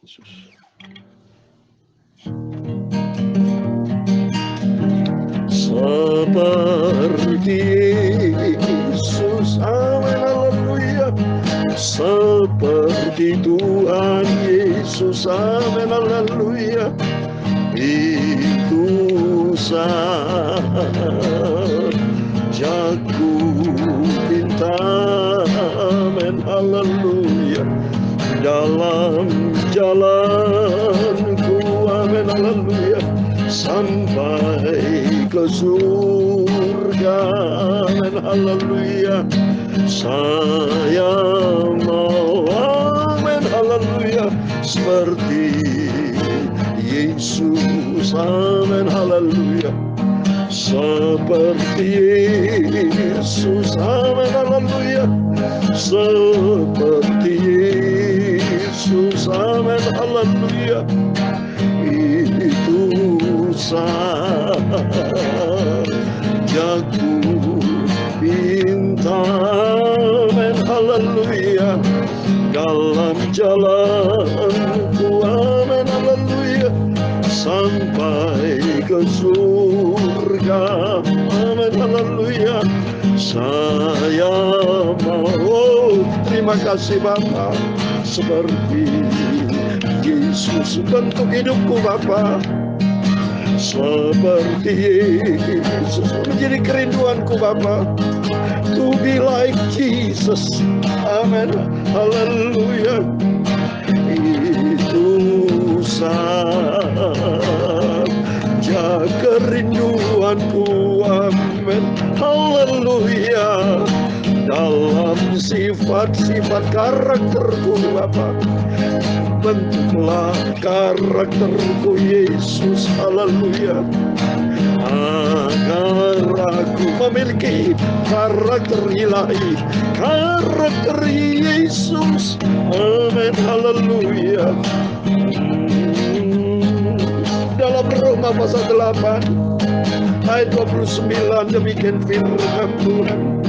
Yesus. Seperti Yesus, amin, haleluya. Seperti Tuhan Yesus, amin, haleluya. Itu saja ku minta, amin, haleluya. Dalam jalanku, amin, haleluya, sampai ke surga, amin, haleluya. Saya mau, amin, haleluya, seperti Yesus, amin, haleluya. Seperti Yesus, amin, haleluya. Seperti Yesus, amin, haleluya. Itu saja ku minta, amin, haleluya. Dalam jalanku, amin, haleluya, sampai ke surga, amin, haleluya. Saya mau, terima kasih Bapa, seperti Yesus bentuk hidupku Bapa. Seperti Yesus menjadi kerinduanku Bapa. To be like Jesus, amin, haleluya. Itu saja kerinduanku, amin, haleluya. Dalam sifat-sifat karakterku Bapa, bentuklah karakterku Yesus, haleluya. Agar aku memiliki karakter ilahi, karakter Yesus, amin, haleluya. Dalam Roma pasal 8 ayat 29 demikian firman Tuhan.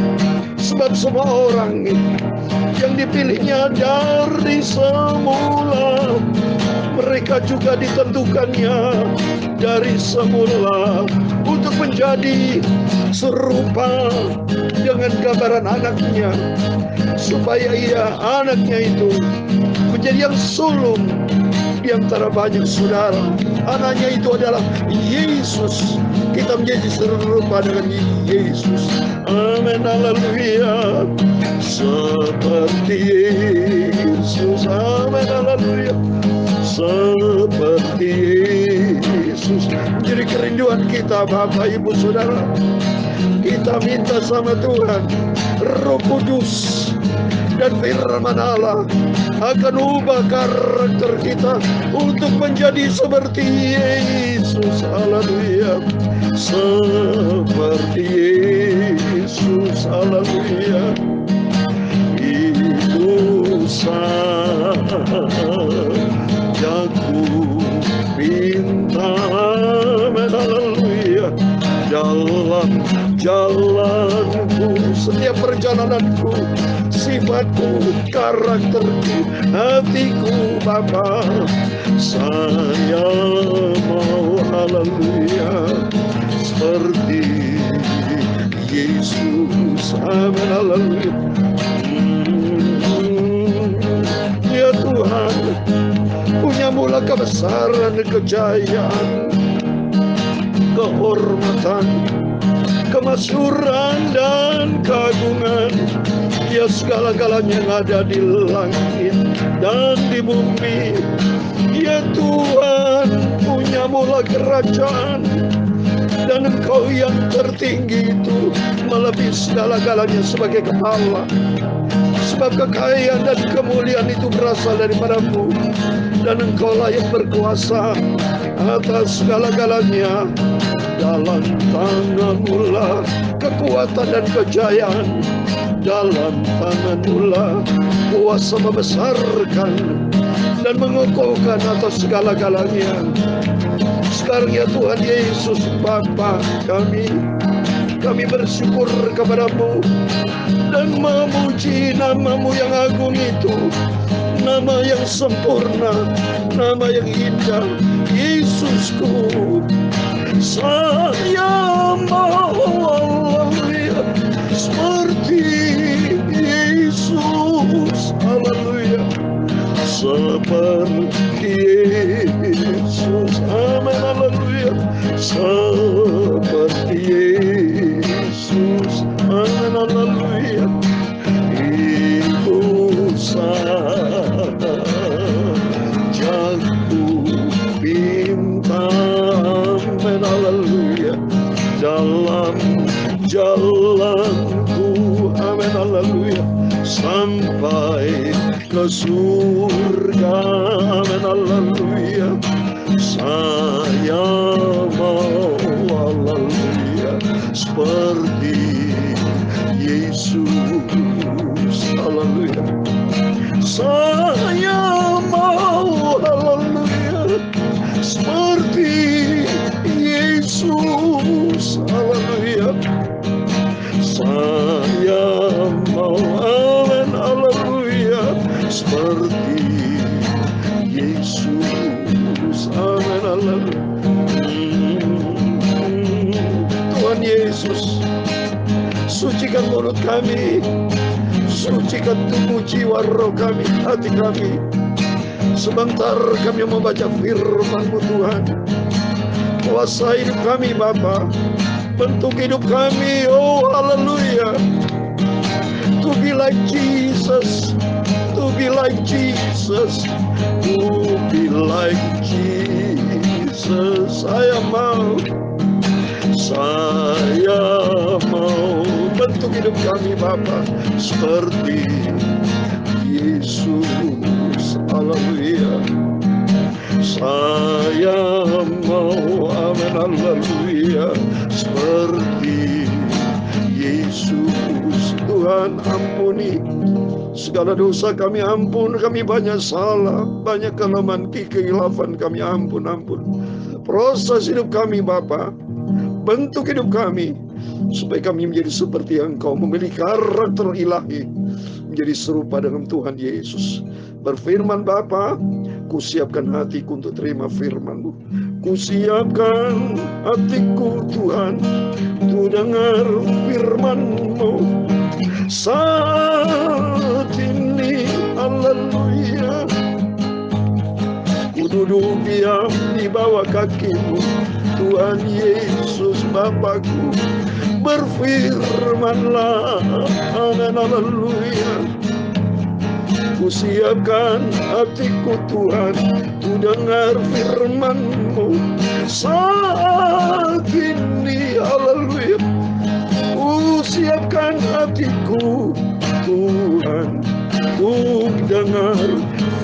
Sebab semua orang yang dipilihnya dari semula, mereka juga ditentukannya dari semula untuk menjadi serupa dengan gambaran anaknya, supaya ia, anaknya itu, menjadi yang sulung di antara banyak saudara. Anaknya itu adalah Yesus. Kita menjadi serupa dengan Yesus, amin, haleluya. Seperti Yesus, amin, haleluya. Seperti Yesus menjadi kerinduan kita Bapak Ibu Saudara. Kita minta sama Tuhan, Roh Kudus dan firman Allah akan ubah karakter kita untuk menjadi seperti Yesus, haleluya. Seperti Yesus, haleluya. Itu saja ku minta, amin, haleluya. Dalam jalanku, setiap perjalananku, sifatku, karakterku, hatiku Bapa, saya mau, haleluya, seperti Yesus, amin, haleluya. Ya Tuhan, punya mula kebesaran, kejayaan, kehormatan, kemasyhuran dan keagungan. Ya segala-galanya yang ada di langit dan di bumi. Ya Tuhan, punya mula kerajaan, dan Engkau yang tertinggi itu melebihi segala-galanya sebagai kepala. Sebab kekayaan dan kemuliaan itu berasal daripada-Mu, dan Engkaulah yang berkuasa atas segala-galanya. Dalam tangan-Mu lah kekuatan dan kejayaan. Dalam tangan-Mu lah kuasa membesarkan dan mengokohkan atas segala-galanya. Sekarang ya Tuhan Yesus Bapa kami bersyukur kepada-Mu dan memuji nama-Mu yang agung itu, nama yang sempurna, nama yang indah, Yesusku. Saya mau, haleluya, seperti Yesus, haleluya, seperti Yesus, amin, haleluya, seperti Yesus, amin, haleluya. Ibu sajaku minta, amin, haleluya, dalam jalanku, amin, haleluya, sampai ke surga, amin, haleluya. Saya mau, haleluya, seperti Yesus, haleluya. Saya mau, haleluya, seperti Yesus, haleluya. Saya mau, amin, haleluya, seperti Yesus, amin, haleluya. Tuhan Yesus, sucikan mulut kami, sucikan tubuh, jiwa, roh kami, hati kami. Sebentar kami membaca firman-Mu Tuhan. Kuasai hidup kami Bapa, bentuk hidup kami, oh haleluya. To be like Jesus, to be like Jesus, to be like Jesus. Saya mau bentuk hidup kami Bapa seperti Yesus, haleluya. Saya mau, amin, haleluya, seperti Yesus. Tuhan ampuni segala dosa kami, ampun, kami banyak salah, banyak kelemahan, kekhilafan kami, ampun. Proses hidup kami Bapa, bentuk hidup kami supaya kami menjadi seperti Engkau, memiliki karakter ilahi, menjadi serupa dengan Tuhan Yesus. Berfirman Bapa, kusiapkan hatiku untuk terima firman-Mu. Kusiapkan hatiku Tuhan untuk dengar firman-Mu saat ini, haleluya. Ku duduk diam di bawah kaki-Mu Tuhan Yesus Bapakku. Berfirmanlah, amin, haleluya. Kusiapkan hatiku Tuhan untuk dengar firman-Mu saat ini, haleluya. Kusiapkan hatiku Tuhan untuk dengar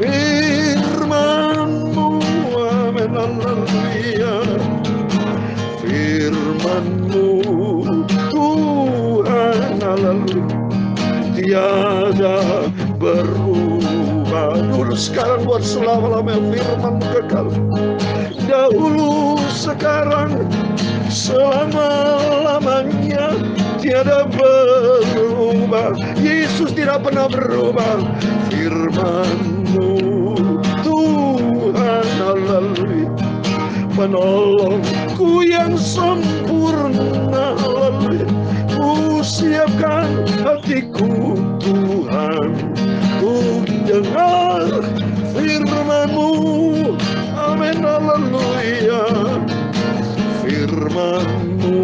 firman-Mu, amin, haleluya. Firman-Mu Tuhan, haleluya, tiada berubah. Dulu, sekarang, buat selama-lamanya, firman-Mu kekal. Dahulu, sekarang, selama-lamanya, tiada berubah. Yesus tidak pernah berubah. Firman-Mu Tuhan, haleluya, penolongku yang sempurna, haleluya. Ku siapkan hatiku Tuhan untuk dengar firman-Mu, amin, haleluya. Firman-Mu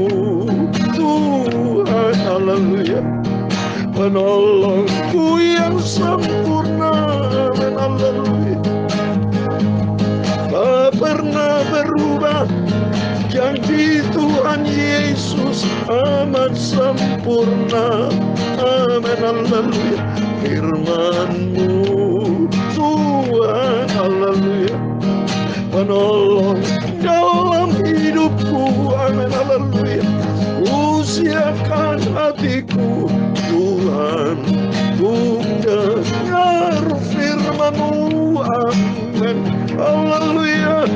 Tuhan, haleluya, penolongku yang sempurna, amin, haleluya. Tak pernah berubah, janji Tuhan Yesus amat sempurna, amin, haleluya. Firman-Mu Tuhan, haleluya, penolong dalam hidupku, amin, haleluya. Ku siapkan hatiku Tuhan untuk dengar firman-Mu, amin, haleluya.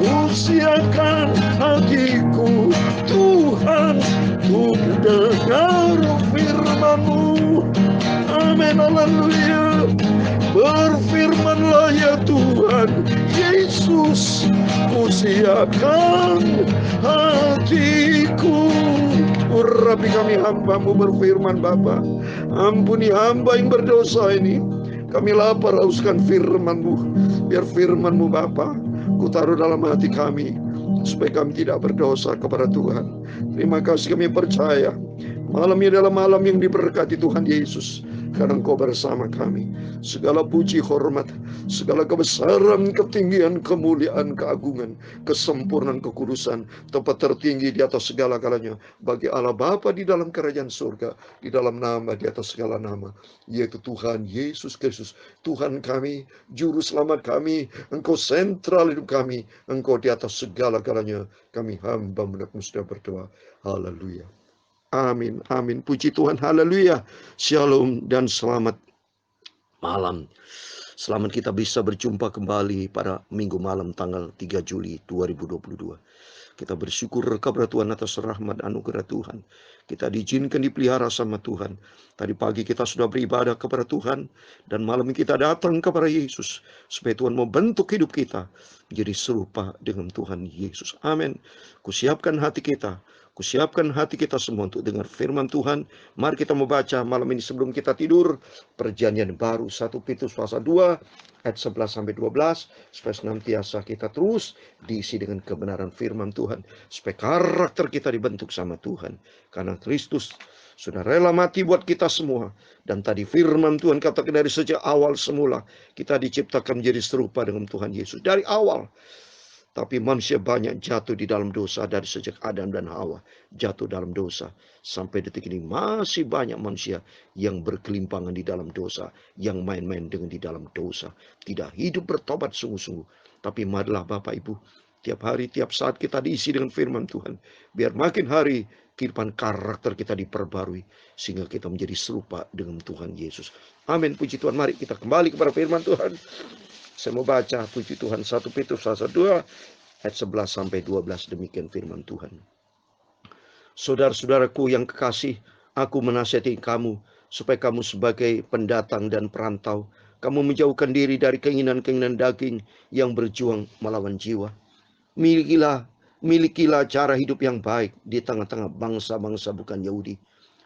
Ku siapkan hatiku Tuhan untuk dengar firman-Mu, amin, haleluya. Berfirman Tuhan Yesus, ku siapkan hatiku. Urapi kami hamba-Mu berfirman Bapa. Ampuni hamba yang berdosa ini. Kami lapar hauskan firman-Mu. Biar firman-Mu Bapa ku taruh dalam hati kami, supaya kami tidak berdosa kepada Tuhan. Terima kasih, kami percaya malam ini adalah malam yang diberkati Tuhan Yesus, karena Engkau bersama kami. Segala puji, hormat, segala kebesaran, ketinggian, kemuliaan, keagungan, kesempurnaan, kekudusan, tempat tertinggi di atas segala-galanya bagi Allah Bapa di dalam kerajaan surga, di dalam nama di atas segala nama, yaitu Tuhan Yesus Kristus, Tuhan kami, juru selamat kami. Engkau sentral hidup kami, Engkau di atas segala-galanya. Kami hamba menakmu sudah berdoa. Haleluya. Amin, amin. Puji Tuhan, haleluya. Shalom dan selamat malam. Selamat kita bisa berjumpa kembali pada minggu malam tanggal 3 Juli 2022. Kita bersyukur kepada Tuhan atas rahmat anugerah Tuhan. Kita diizinkan dipelihara sama Tuhan. Tadi pagi kita sudah beribadah kepada Tuhan, dan malam ini kita datang kepada Yesus, supaya Tuhan mau bentuk hidup kita menjadi serupa dengan Tuhan Yesus. Amin. Kusiapkan hati kita. Kusiapkan hati kita semua untuk dengar firman Tuhan. Mari kita membaca malam ini sebelum kita tidur. Perjanjian baru 1 Petrus pasal 2 ayat 11 sampai 12. Supaya senantiasa kita terus diisi dengan kebenaran firman Tuhan. Supaya karakter kita dibentuk sama Tuhan. Karena Kristus sudah rela mati buat kita semua. Dan tadi firman Tuhan katakan dari sejak awal semula kita diciptakan menjadi serupa dengan Tuhan Yesus. Dari awal. Tapi manusia banyak jatuh di dalam dosa dari sejak Adam dan Hawa jatuh dalam dosa. Sampai detik ini masih banyak manusia yang berkelimpangan di dalam dosa, yang main-main dengan di dalam dosa. Tidak hidup bertobat sungguh-sungguh. Tapi marilah Bapak Ibu, tiap hari, tiap saat kita diisi dengan firman Tuhan. Biar makin hari kehidupan karakter kita diperbarui, sehingga kita menjadi serupa dengan Tuhan Yesus. Amin, puji Tuhan. Mari kita kembali kepada firman Tuhan. Saya mau baca puji Tuhan 1 Petrus pasal 2 ayat 11 sampai 12. Demikian firman Tuhan. Saudara-saudaraku yang kekasih, aku menasihati kamu supaya kamu sebagai pendatang dan perantau, kamu menjauhkan diri dari keinginan-keinginan daging yang berjuang melawan jiwa. Milikilah cara hidup yang baik di tengah-tengah bangsa-bangsa bukan Yahudi,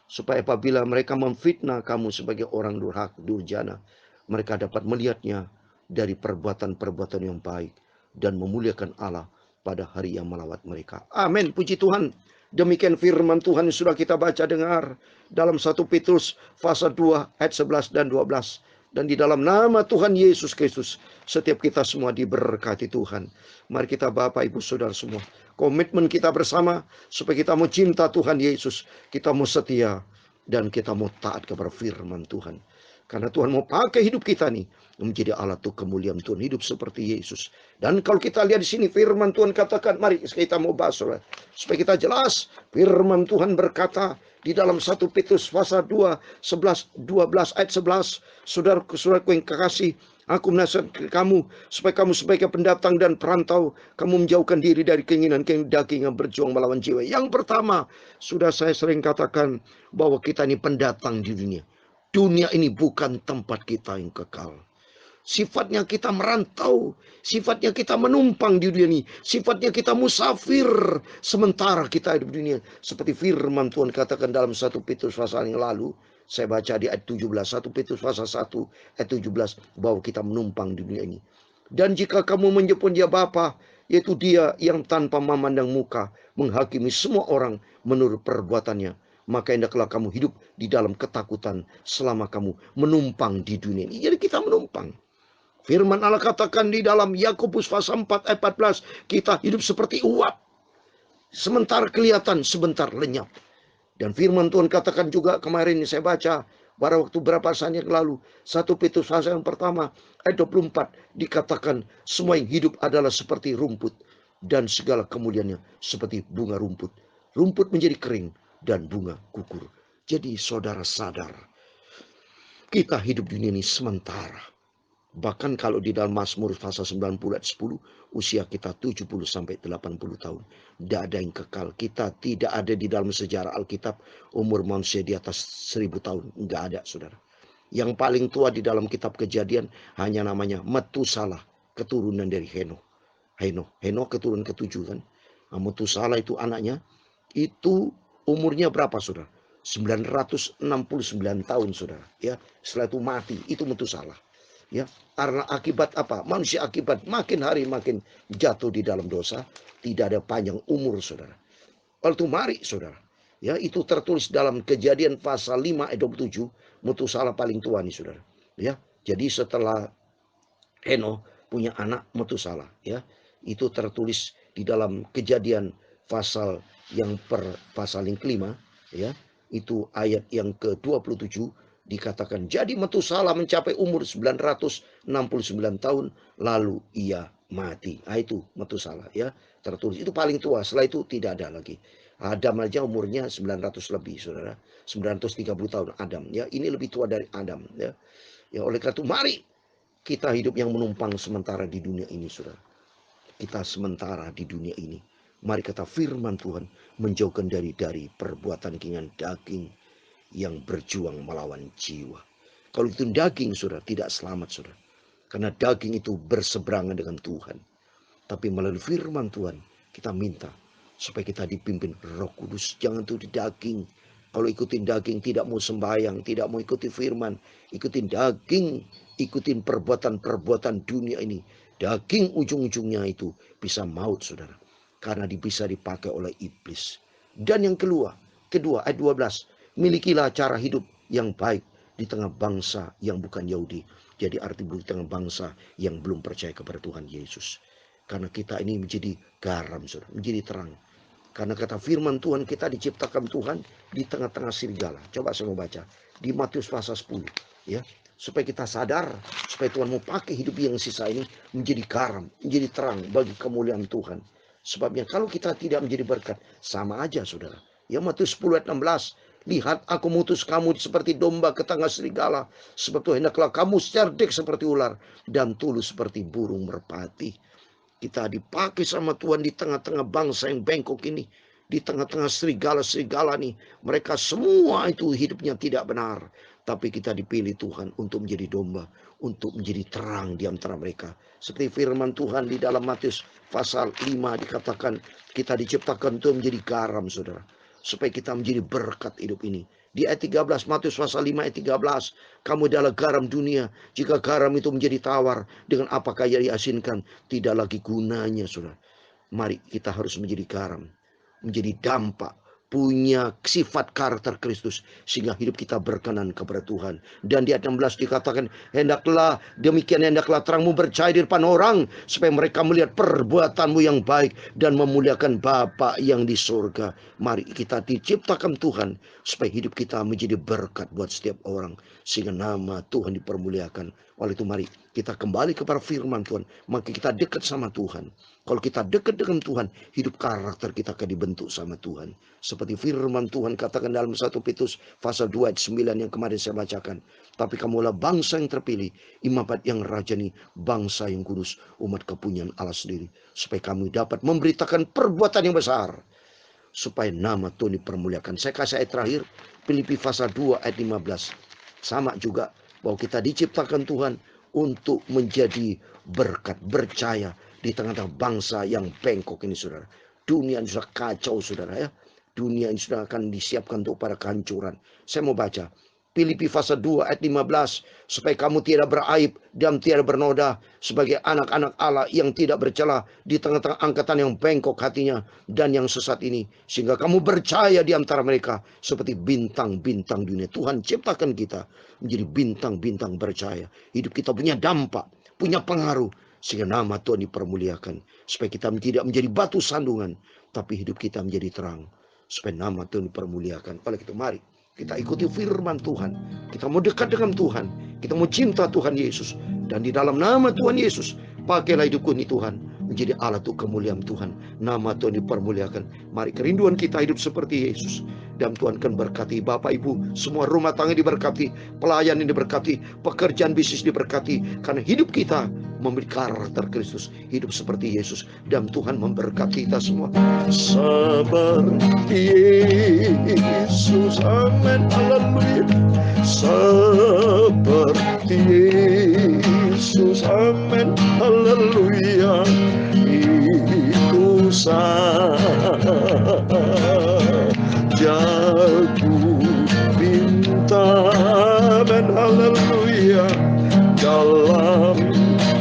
supaya apabila mereka memfitnah kamu sebagai orang durjana, mereka dapat melihatnya dari perbuatan-perbuatan yang baik dan memuliakan Allah pada hari yang melawat mereka. Amin, puji Tuhan. Demikian firman Tuhan yang sudah kita baca dengar dalam 1 Petrus pasal 2 ayat 11 dan 12. Dan di dalam nama Tuhan Yesus Kristus, setiap kita semua diberkati Tuhan. Mari kita Bapak Ibu Saudara semua, komitmen kita bersama supaya kita mau cinta Tuhan Yesus, kita mau setia, dan kita mau taat kepada firman Tuhan. Karena Tuhan mau pakai hidup kita nih menjadi alat untuk kemuliaan Tuhan, hidup seperti Yesus. Dan kalau kita lihat di sini firman Tuhan katakan, mari kita mau bahas supaya kita jelas. Firman Tuhan berkata di dalam 1 Petrus pasal 2 12 ayat 11, saudaraku yang kekasih, aku menasihatkan kamu supaya kamu sebagai pendatang dan perantau, kamu menjauhkan diri dari keinginan-keinginan daging yang berjuang melawan jiwa. Yang pertama, sudah saya sering katakan bahwa kita ini pendatang di dunia. Dunia ini bukan tempat kita yang kekal. Sifatnya kita merantau, sifatnya kita menumpang di dunia ini, sifatnya kita musafir sementara kita hidup di dunia. Seperti firman Tuhan katakan dalam 1 Petrus pasal yang lalu, saya baca di ayat 17, 1 Petrus pasal 1 ayat 17, bahwa kita menumpang di dunia ini. Dan jika kamu menyebut dia Bapa, yaitu dia yang tanpa memandang muka menghakimi semua orang menurut perbuatannya, maka hendaklah kamu hidup di dalam ketakutan selama kamu menumpang di dunia ini. Jadi kita menumpang. Firman Allah katakan di dalam Yakobus pasal 4 ayat 14, kita hidup seperti uap. Sementara kelihatan, sebentar lenyap. Dan firman Tuhan katakan juga kemarin saya baca pada waktu berapa saat yang lalu, 1 Petrus pasal yang pertama ayat 24, dikatakan semua yang hidup adalah seperti rumput, dan segala kemuliaannya seperti bunga rumput. Rumput menjadi kering dan bunga gugur. Jadi saudara sadar, kita hidup di dunia ini sementara. Bahkan kalau di dalam Mazmur pasal 90 ayat 10, usia kita 70 sampai 80 tahun. Tidak ada yang kekal. Kita tidak ada di dalam sejarah Alkitab umur manusia di atas 1000 tahun. Enggak ada, saudara. Yang paling tua di dalam kitab Kejadian hanya namanya Metusalah, keturunan dari Henokh. Henokh keturunan ketujuh kan. Nah, Metusalah itu anaknya, itu umurnya berapa saudara? 969 tahun saudara. Ya, setelah itu mati, itu Metusalah. Ya, karena akibat apa? Manusia akibat makin hari makin jatuh di dalam dosa, tidak ada panjang umur saudara. Lalu itu mari saudara. Ya, itu tertulis dalam Kejadian pasal 5 ayat 27, Metusalah paling tua nih saudara. Ya, jadi setelah Henokh punya anak Metusalah, ya. Itu tertulis di dalam Kejadian pasal yang kelima, ya. Itu ayat yang ke-27 dikatakan, jadi Metusalah mencapai umur 969 tahun lalu ia mati. Nah, itu Metusalah, ya. Tertulis itu paling tua, setelah itu tidak ada lagi. Adam aja umurnya 900 lebih saudara, 930 tahun Adam, ya. Ini lebih tua dari Adam, ya. Ya, oleh karena itu mari kita hidup yang menumpang sementara di dunia ini saudara. Kita sementara di dunia ini, mari kata firman Tuhan, menjauhkan dari perbuatan keinginan daging yang berjuang melawan jiwa. Kalau itu daging saudara, tidak selamat saudara, karena daging itu berseberangan dengan Tuhan. Tapi melalui firman Tuhan kita minta supaya kita dipimpin Roh Kudus. Jangan tuh di daging. Kalau ikutin daging, tidak mau sembahyang, tidak mau ikuti firman, ikutin daging, ikutin perbuatan-perbuatan dunia ini, daging ujung-ujungnya itu bisa maut saudara, karena bisa dipakai oleh iblis. Dan yang kedua ayat 12, milikilah cara hidup yang baik di tengah bangsa yang bukan Yahudi. Jadi arti di tengah bangsa yang belum percaya kepada Tuhan Yesus. Karena kita ini menjadi garam saudara, menjadi terang. Karena kata firman Tuhan, kita diciptakan Tuhan di tengah-tengah serigala. Coba saya mau baca di Matius pasal 10, ya, supaya kita sadar, supaya Tuhan mau pakai hidup yang sisa ini menjadi garam, menjadi terang bagi kemuliaan Tuhan. Sebabnya kalau kita tidak menjadi berkat, sama aja saudara. Ya, Matius 10 ayat 16, lihat aku mutus kamu seperti domba ke tengah serigala, sebab itu hendaklah kamu cerdik seperti ular dan tulus seperti burung merpati. Kita dipakai sama Tuhan di tengah-tengah bangsa yang bengkok ini, di tengah-tengah serigala-serigala nih. Mereka semua itu hidupnya tidak benar, tapi kita dipilih Tuhan untuk menjadi domba, untuk menjadi terang di antara mereka. Seperti firman Tuhan di dalam Matius pasal 5 dikatakan, kita diciptakan untuk menjadi garam saudara, supaya kita menjadi berkat hidup ini. Di ayat 13, Matius pasal 5 ayat 13, kamu adalah garam dunia. Jika garam itu menjadi tawar, dengan apakah ia diasinkan? Tidak lagi gunanya saudara. Mari kita harus menjadi garam, menjadi dampak, punya sifat karakter Kristus, sehingga hidup kita berkenan kepada Tuhan. Dan di ayat 16 dikatakan, hendaklah terangmu bercahaya di depan orang, supaya mereka melihat perbuatanmu yang baik dan memuliakan Bapa yang di surga. Mari kita diciptakan Tuhan supaya hidup kita menjadi berkat buat setiap orang, sehingga nama Tuhan dipermuliakan. Oleh itu mari kita kembali kepada firman Tuhan, maka kita dekat sama Tuhan. Kalau kita dekat dengan Tuhan, hidup karakter kita akan dibentuk sama Tuhan. Seperti firman Tuhan katakan dalam 1 Petrus pasal 2 ayat 9 yang kemarin saya bacakan. Tapi kamulah bangsa yang terpilih, imamat yang rajani, bangsa yang kudus, umat kepunyaan Allah sendiri. Supaya kami dapat memberitakan perbuatan yang besar, supaya nama Tuhan dipermuliakan. Saya kasih ayat terakhir, Filipi pasal 2 ayat 15. Sama juga, bahwa kita diciptakan Tuhan untuk menjadi berkat, bercahaya di tengah-tengah bangsa yang bengkok ini saudara. Dunia ini sudah kacau saudara ya. Dunia ini sudah akan disiapkan untuk para kehancuran. Saya mau baca Filipi pasal 2 ayat 15, supaya kamu tidak beraib dan tidak bernoda sebagai anak-anak Allah yang tidak bercela di tengah-tengah angkatan yang bengkok hatinya dan yang sesat ini, sehingga kamu bercahaya di antara mereka seperti bintang-bintang dunia. Tuhan ciptakan kita menjadi bintang-bintang bercahaya. Hidup kita punya dampak, punya pengaruh, sehingga nama Tuhan dipermuliakan. Supaya kita tidak menjadi batu sandungan, tapi hidup kita menjadi terang, supaya nama Tuhan dipermuliakan. Oleh itu mari kita ikuti firman Tuhan. Kita mau dekat dengan Tuhan. Kita mau cinta Tuhan Yesus. Dan di dalam nama Tuhan Yesus, pakailah hidupku ini Tuhan, menjadi alat untuk kemuliaan Tuhan. Nama Tuhan dipermuliakan. Mari kerinduan kita hidup seperti Yesus. Dan Tuhan akan berkati Bapak Ibu. Semua rumah tangga diberkati. Pelayan diberkati. Pekerjaan bisnis diberkati. Karena hidup kita memiliki karakter Kristus, hidup seperti Yesus, dan Tuhan memberkati kita semua seperti Yesus. Amin, haleluya. Seperti Yesus, amin, haleluya. Itu saja ku minta, amin, haleluya. Dalam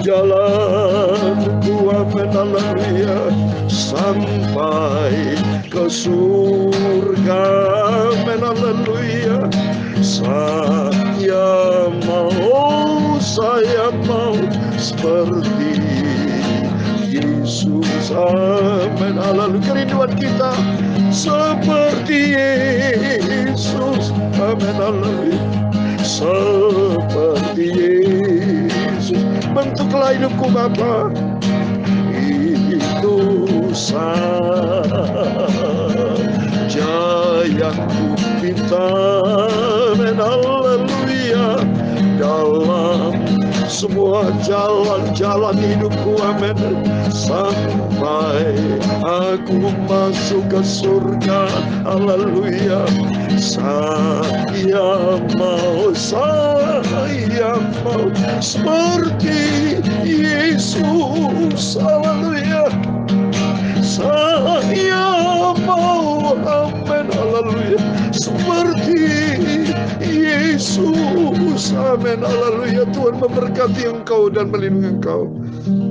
jalanku, amin, haleluya, sampai ke surga, amin, haleluya. Saya mau seperti Yesus, amin, haleluya. Kerinduan kita seperti Yesus, amin, haleluya. Seperti Yesus, bentuklah hidupku Bapa, itu saja yang ku minta, amin, haleluya. Dalam semua jalan-jalan hidupku, amin, sampai aku masuk ke surga, haleluya. Saya mau seperti Yesus, haleluya. Saya mau, amin, haleluya, seperti Yesus, amin, haleluya. Tuhan memberkati engkau dan melindungi engkau.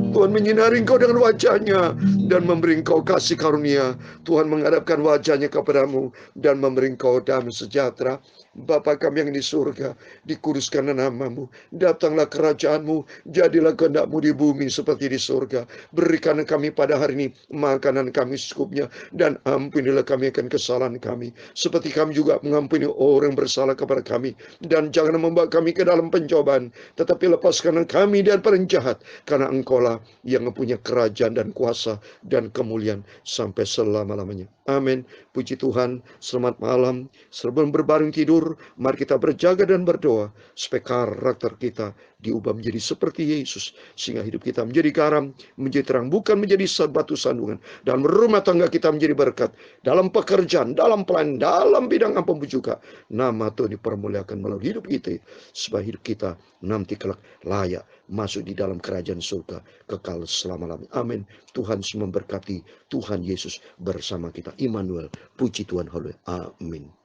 Tuhan menyinari engkau dengan wajahnya dan memberi engkau kasih karunia. Tuhan menghadapkan wajahnya kepadamu dan memberi engkau damai sejahtera. Bapa kami yang di surga, dikuduskanlah namamu, datanglah kerajaanmu, jadilah kehendakmu di bumi seperti di surga. Berikan kami pada hari ini makanan kami secukupnya, dan ampunilah kami akan kesalahan kami, seperti kami juga mengampuni orang bersalah kepada kami. Dan jangan membawa kami ke dalam pencobaan, tetapi lepaskan kami dari penjahat, karena engkaulah yang mempunyai kerajaan dan kuasa dan kemuliaan sampai selama-lamanya. Amin. Puji Tuhan. Selamat malam. Sebelum berbaring tidur, mari kita berjaga dan berdoa supaya karakter kita diubah menjadi seperti Yesus, sehingga hidup kita menjadi garam, menjadi terang, bukan menjadi batu sandungan. Dalam rumah tangga kita menjadi berkat, dalam pekerjaan, dalam pelayanan, dalam bidang apapun juga, nama Tuhan dipermuliakan melalui hidup kita, supaya hidup kita nanti kelak layak masuk di dalam kerajaan surga kekal selama-lamanya. Amin. Tuhan memberkati. Tuhan Yesus bersama kita. Immanuel. Puji Tuhan. Haleluya. Amin.